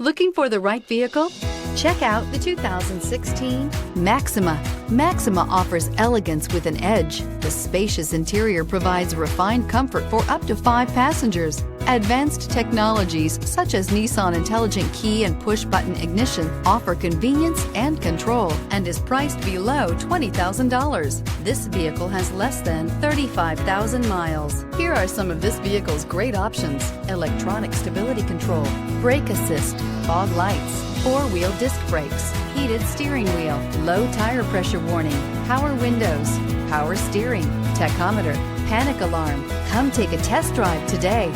Looking for the right vehicle? Check out the 2016 Maxima. Maxima offers elegance with an edge. The spacious interior provides refined comfort for up to 5 passengers. Advanced technologies such as Nissan Intelligent Key and Push-Button Ignition offer convenience and control and is priced below $20,000. This vehicle has less than 35,000 miles. Here are some of this vehicle's great options: electronic stability control, brake assist, fog lights, 4-wheel disc brakes, heated steering wheel, low tire pressure warning, power windows, power steering, tachometer, panic alarm. Come take a test drive today.